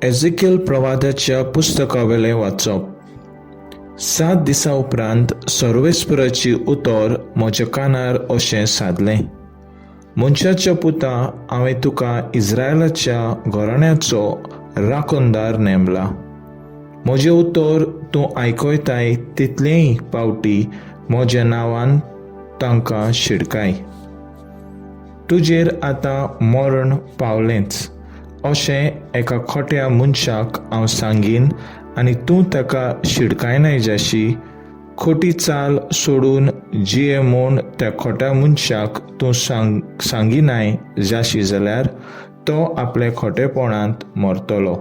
एझेकियल प्रवादाच्या पुस्तकावेलें वाचप. 7 दिसां उपरांत सर्वेस्पराची उतर म्हज्या कानार अशें सादलें. मनशाच्या पुता, हांवें तुका इस्रायलाच्या घराण्याचो राखणदार नेमला. म्हजें उतर तूं आयकयताय तितलेय पावटी म्हज्या नांवान तांकां शिडकाय. तुजेर आतां मरण पावलेंच अशें एका खोट्या मनशाक हांव सांगीन, आनी तूं ताका शिडकायनाय जाशी. खोटी चाल सोडून जिये म्हूण त्या खोट्या मनशाक तूं सांगिनाय जाशी जाल्यार तो आपल्या खोटेपणांत मरतलो,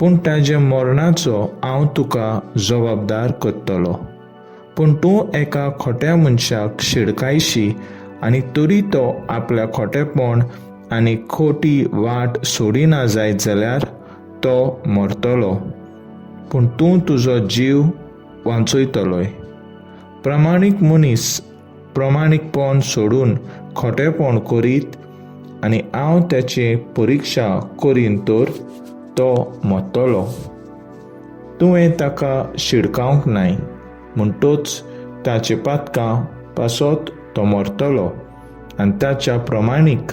पूण ताच्या मरणाचो हांव तुका जबाबदार करतलो. पूण तूं एका खोट्या मनशाक शिडकायशी आनी तरी तो आपल्या खोटेपण आनी खोटी वाट सोडिना जायत जाल्यार तो मरतलो, पूण तूं तुजो जीव वाचयतलोय. प्रामाणीक मनीस प्रामाणीकपण सोडून खोटेपण करीत आनी हांव त्याची परिक्षा करीन तर तो मरतलो. तुवें ताका शिडकावंक नाय, म्हणटूच ताचे पातकां पासत तो मरतलो आनी ताच्या प्रमाणीक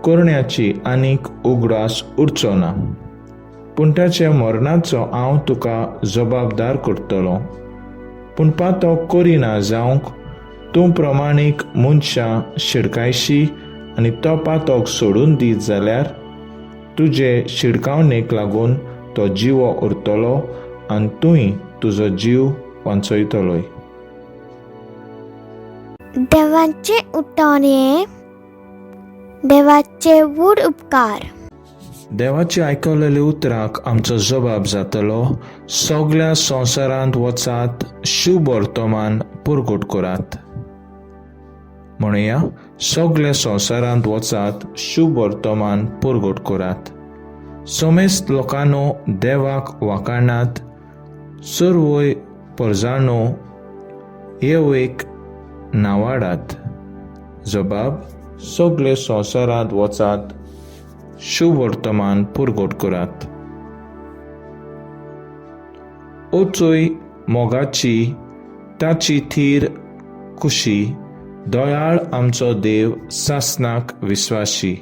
करण्याची आनीक उगडास उरचो ना. पूण ताच्या मरणाचो हांव तुका जबाबदार करतलो. पूण पातक करिना जावंक तूं प्रमाणीक मनशां शिडकायशी आनी तो पातक सोडून दीत जाल्यार तुजे शिडकावणेक लागून तो जिवो उरतलो आनी तुंय तुजो जीव वाचयतलोय. देवाचे उतोणे, देवाचे वूड उपकार. देवाचे आयकलेले उतराक आमचो जबाब जातलो. सगळ्या संवसारांत वचात, शुभ वर्तमान पुरगूट करात. म्हणुया, सगळ्या संवसारांत वचात, शुभ वर्तमान पुरगूट करात. समेस्त लोकांनो देवाक वाखाणात. सर्वय परजांनो येवेक नावाडात. जबाब: सगळे संवसारांत वचात, शुभ वर्तमान पुरगूट करात. ओचोय मोगाची ताची थीर खुशी, दयाळ आमचो देव सासनाक विस्वासी.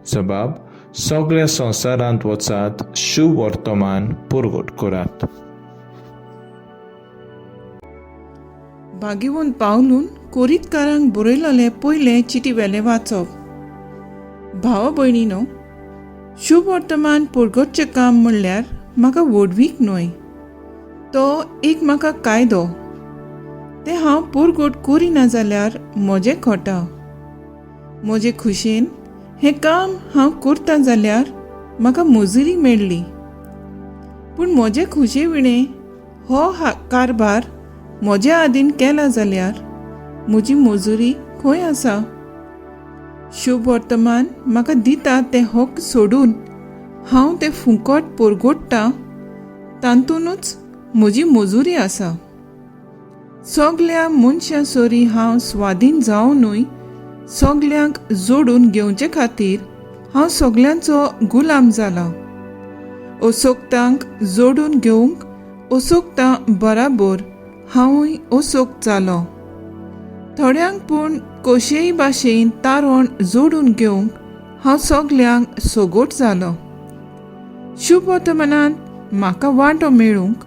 जबाब: सगळ्या संवसारांत वचात, शुभ वर्तमान पुरगूट करात. भाग्यवंत पावलून कोरीतकारांक बरयलेले पयले चिटी वेले वाचप. भावा भयणीनो, शुभ वर्तमान पुरगोटचें काम म्हणल्यार म्हाका वडवीक न्हय, तो एक म्हाका कायदो. ते हांव पुरगोट करिना जाल्यार म्हजें खोटा. म्हजे खुशेन हें काम हांव करता जाल्यार म्हाका मजुरी मेळ्ळी. पूण म्हजे खुशे विणें हो कारभार म्हज्या आदीन केला जाल्यार म्हजी मजुरी खंय आसा? शुभ वर्तमान म्हाका दिता ते हक सोडून हांव ते फुकट पुरगोडटां, तातूंतच म्हजी मजुरी आसा. सगळ्या मनशां सोरी हांव स्वाधीन जावनूय सगळ्यांक जोडून घेवचे खातीर हांव सगळ्यांचो गुलाम जाला. असोक्तांक जोडून घेवंक असोक्तां बराबर हांवूय असोक जालो. थोड्यांक पूण कशेय भाशेन तारण जोडून घेवंक हांव सगळ्यांक सोगोट जालो. शुभ वर्तमानांत म्हाका वांटो मेळूंक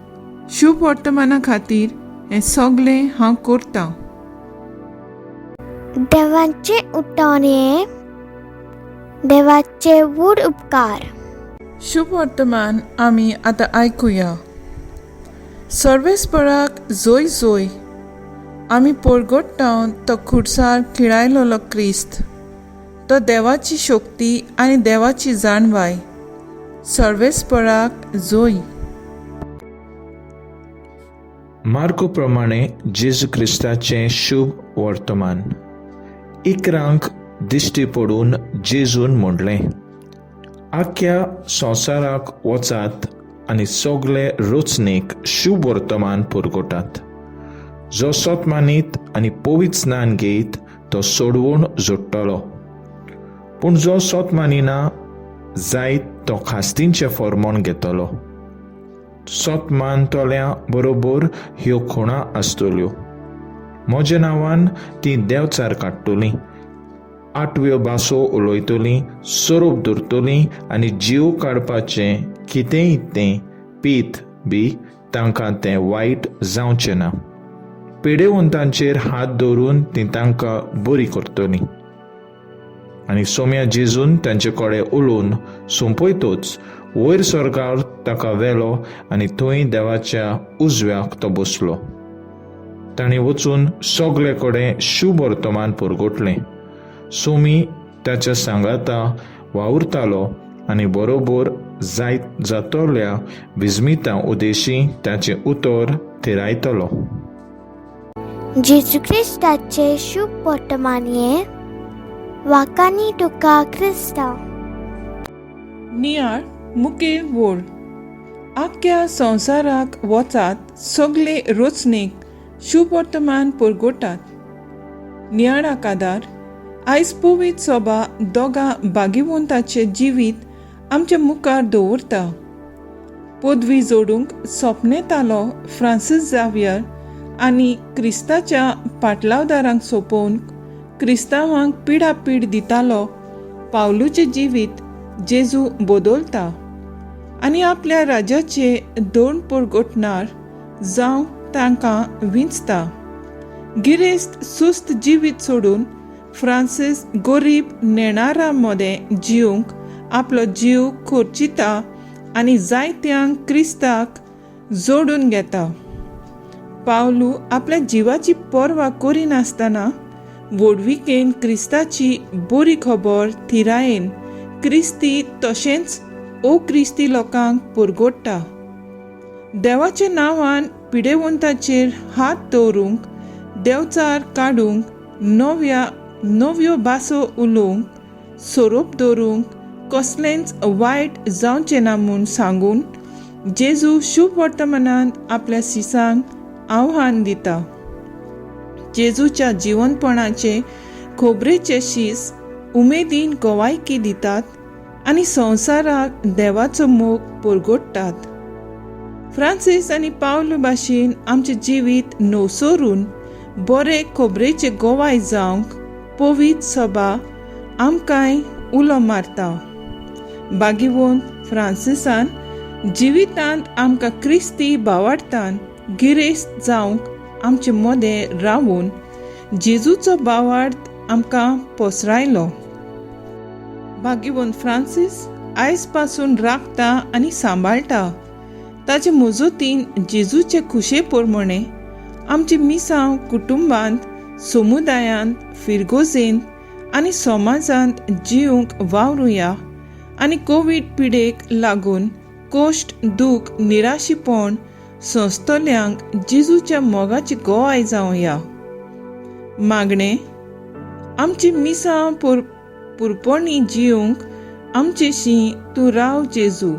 शुभ वर्तमाना खातीर हें सगळें हांव करतां. देवाचे उतोणे, देवाचे वूड उपकार. शुभ वर्तमान आमी आतां आयकुया. सर्वेस्पराक जोय जोय. आमी पोरगोट्टावन तो खुर्सार खिळायलोलो क्रिस्त, तो देवाची शक्ती आनी देवाची जाणवाय. सर्वेस्पराक जोय. मार्को प्रमाणे जेजू क्रिस्ताचें शुभ वर्तमान. इकरांक दिश्टी पडून जेजून म्हणलें, आख्या संवसाराक वचात आनी सगळे रोचणेक शुभ वर्तमान पुरगोटात. जो सतमानीत आनी पवित्र स्नान घेयत तो सोडवून जोडटलो, पूण जो सतमानिना जायत तो खास्तींचे फॉर्मोन घेतलो. सोतमान तोल्या बरोबर ह्यो खुणा आसतल्यो. म्हज्या नांवान ती देंवचार काडटलीं, 8व्यो भासो उलयतलीं, सोरोप धरतलीं आनी जीव काडपाचें कितेंय तें पीत बी तांकां तें वायट जावचें ना. पिडेवंतांचेर हात दवरून ती तांकां बरी करतलीं. आनी सोम्या जेजून तांचे कडेन उलोवन सोंपयतूच वयर स्वर्गार ताका व्हेलो आनी थंय देवाच्या उजव्याक तो बसलो. तांणी वचून सगळे कडेन शुभ वर्तमान पुरगोटलें. सोमी ताच्या सांगाता वावुरतालो आनी बरोबर जायत जातोल्या विजमितां उदेशी ताचें उतर थिरायतलो. जेजू क्रिस्ताचे शुभ वर्तमान हे वाकानी तुका क्रिस्ता. नियाळ मुखेल वोड. आख्या संवसाराक वचात सगळे रोचणेक शुभ वर्तमान पुरगोटात. नियाळाक आदार आयज पवित्र सभा दोगा बागिवंताचे जिवीत आमच्या मुखार दवरता. पदवी जोडूंक सोपनेतालो फ्रांसीस जावियर आनी क्रिस्ताच्या पाटलावदारांक सोपोवन क्रिस्तांवांक पिडापीड दितालो पावलूचें जिवीत जेजू बदलता आनी आपल्या राजाचे दोन पुरगोटणार जावं तांकां विंचता. गिरेस्त सुस्त जिवीत सोडून फ्रांसीस गरीब नेणारा मोदें जिवंक आपलो जीव खोर्चिता आनी जायत्यांक क्रिस्ताक जोडून घेता. पावलू आपल्या जिवाची पर्वा करिनासतना वडविकेन क्रिस्ताची बरी खबर थिरायेन क्रिस्ती तशेंच क्रिस्ती लोकांक पुरगोडटा. देवाच्या नांवान पिडेवंताचेर हात दवरूंक, देवचार काडूंक, नव्यो भासो उलोवंक, सोरोप दवरूंक कसलेंच वायट जावचें ना म्हूण सांगून जेजू शुभ वर्तमानांत आपल्या शिसांक आव्हान दिता. जेजूच्या जिवंतपणाचे खोबरेचे शीस उमेदीन गोवायकी दितात आनी संवसाराक देवाचो मोग पुरगोडटात. फ्रांसीस आनी पावलो भाशेन आमचें जिवीत नवसरून बरे खोबरेचे गोवाय जावंक पवित्र सभा आमकांय उलो मारता. बागिवंत फ्रांसिसान जिवितांत आमकां क्रिस्ती भावार्थान गिरेस्त जावंक आमचे मोदें रावून जेजूचो भावार्थ आमकां पसरायलो. भाग्यवंत फ्रांसीस आयज पासून राखता आनी सांबाळटा. ताचे मजतीन जेजूचे खुशे प्रमाणे आमचे मिसांव कुटुंबांत, समुदायांत, फिरगोजेंत आनी समाजांत जिवंक वावरुया आनी कोवीड पिडेक लागून कोश्ट, दूख, निराशीपण सोंसतल्यांक जेजूच्या मोगाची गोवाय जावया. मागणें आमची मिसां पुरपणी जिवंक आमचेशी तूं राव जेजू.